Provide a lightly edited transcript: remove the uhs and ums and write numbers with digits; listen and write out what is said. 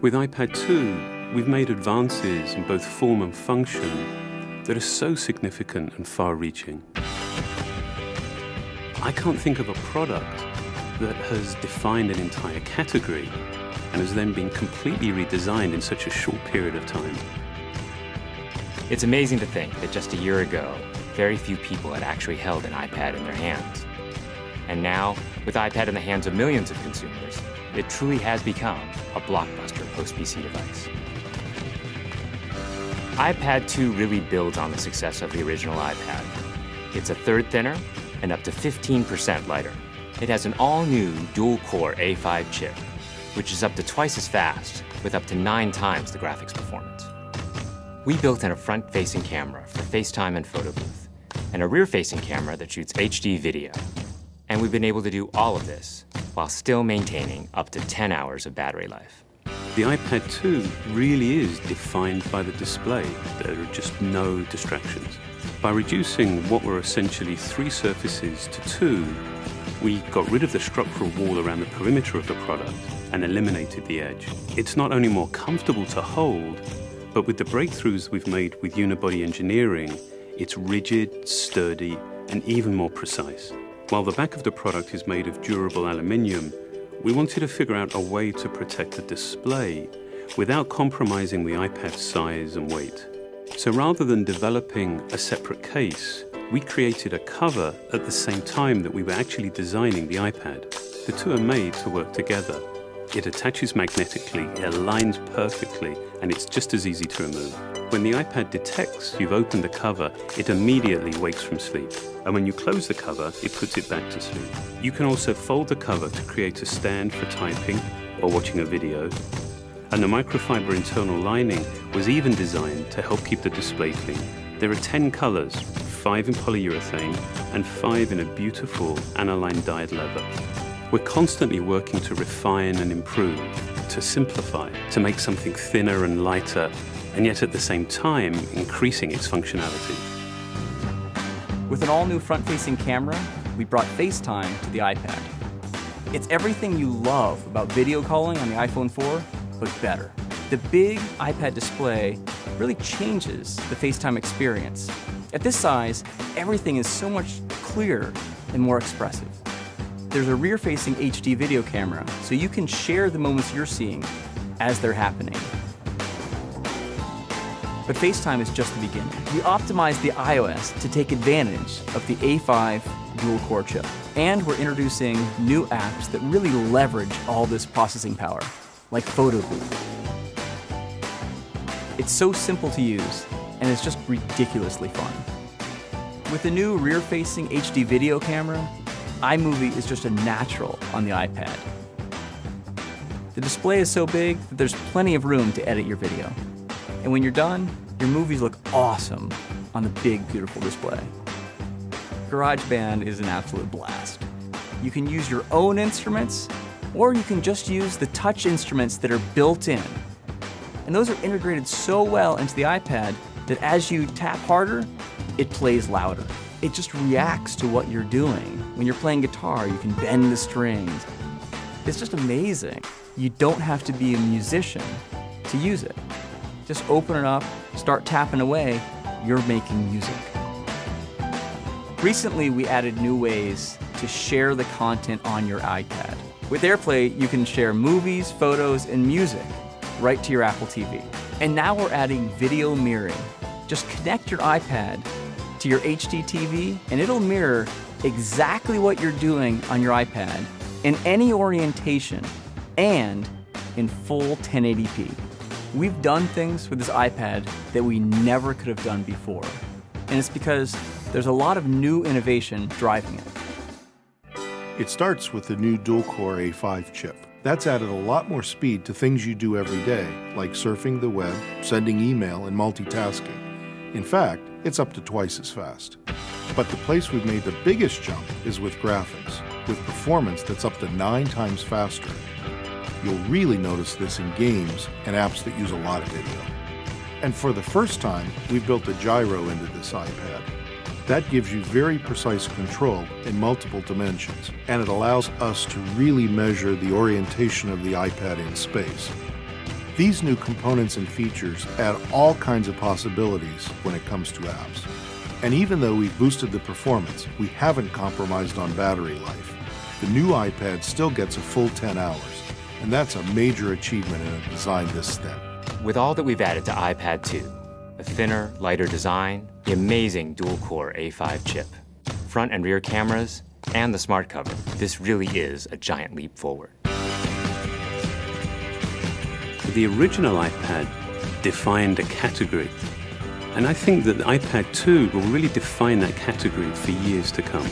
With iPad 2, we've made advances in both form and function that are so significant and far-reaching. I can't think of a product that has defined an entire category and has then been completely redesigned in such a short period of time. It's amazing to think that just a year ago, very few people had actually held an iPad in their hands. And now, with iPad in the hands of millions of consumers, it truly has become a blockbuster post-PC device. iPad 2 really builds on the success of the original iPad. It's a third thinner and up to 15% lighter. It has an all-new dual-core A5 chip, which is up to twice as fast, with up to 9 times the graphics performance. We built in a front-facing camera for FaceTime and photo booth, and a rear-facing camera that shoots HD video. And we've been able to do all of this while still maintaining up to 10 hours of battery life. The iPad 2 really is defined by the display. There are just no distractions. By reducing what were essentially 3 surfaces to 2, we got rid of the structural wall around the perimeter of the product and eliminated the edge. It's not only more comfortable to hold, but with the breakthroughs we've made with unibody engineering, it's rigid, sturdy, and even more precise. While the back of the product is made of durable aluminium, we wanted to figure out a way to protect the display without compromising the iPad's size and weight. So rather than developing a separate case, we created a cover at the same time that we were actually designing the iPad. The two are made to work together. It attaches magnetically, it aligns perfectly, and it's just as easy to remove. When the iPad detects you've opened the cover, it immediately wakes from sleep. And when you close the cover, it puts it back to sleep. You can also fold the cover to create a stand for typing or watching a video. And the microfiber internal lining was even designed to help keep the display clean. There are 10 colors, 5 in polyurethane and 5 in a beautiful aniline dyed leather. We're constantly working to refine and improve, to simplify, to make something thinner and lighter, and yet at the same time, increasing its functionality. With an all-new front-facing camera, we brought FaceTime to the iPad. It's everything you love about video calling on the iPhone 4, but better. The big iPad display really changes the FaceTime experience. At this size, everything is so much clearer and more expressive. There's a rear-facing HD video camera, so you can share the moments you're seeing as they're happening. But FaceTime is just the beginning. We optimized the iOS to take advantage of the A5 dual-core chip. And we're introducing new apps that really leverage all this processing power, like Photo Booth. It's so simple to use, and it's just ridiculously fun. With the new rear-facing HD video camera, iMovie is just a natural on the iPad. The display is so big that there's plenty of room to edit your video. And when you're done, your movies look awesome on the big, beautiful display. GarageBand is an absolute blast. You can use your own instruments, or you can just use the touch instruments that are built in. And those are integrated so well into the iPad that as you tap harder, it plays louder. It just reacts to what you're doing. When you're playing guitar, you can bend the strings. It's just amazing. You don't have to be a musician to use it. Just open it up, start tapping away, you're making music. Recently, we added new ways to share the content on your iPad. With AirPlay, you can share movies, photos, and music right to your Apple TV. And now we're adding video mirroring. Just connect your iPad to your HD TV, and it'll mirror exactly what you're doing on your iPad in any orientation and in full 1080p. We've done things with this iPad that we never could have done before. And it's because there's a lot of new innovation driving it. It starts with the new dual-core A5 chip. That's added a lot more speed to things you do every day, like surfing the web, sending email, and multitasking. In fact, it's up to twice as fast. But the place we've made the biggest jump is with graphics, with performance that's up to 9 times faster. You'll really notice this in games and apps that use a lot of video. And for the first time, we've built a gyro into this iPad. That gives you very precise control in multiple dimensions, and it allows us to really measure the orientation of the iPad in space. These new components and features add all kinds of possibilities when it comes to apps. And even though we've boosted the performance, we haven't compromised on battery life. The new iPad still gets a full 10 hours, and that's a major achievement in a design this thin. With all that we've added to iPad 2, a thinner, lighter design, the amazing dual-core A5 chip, front and rear cameras, and the smart cover, this really is a giant leap forward. The original iPad defined a category, and I think that the iPad 2 will really define that category for years to come.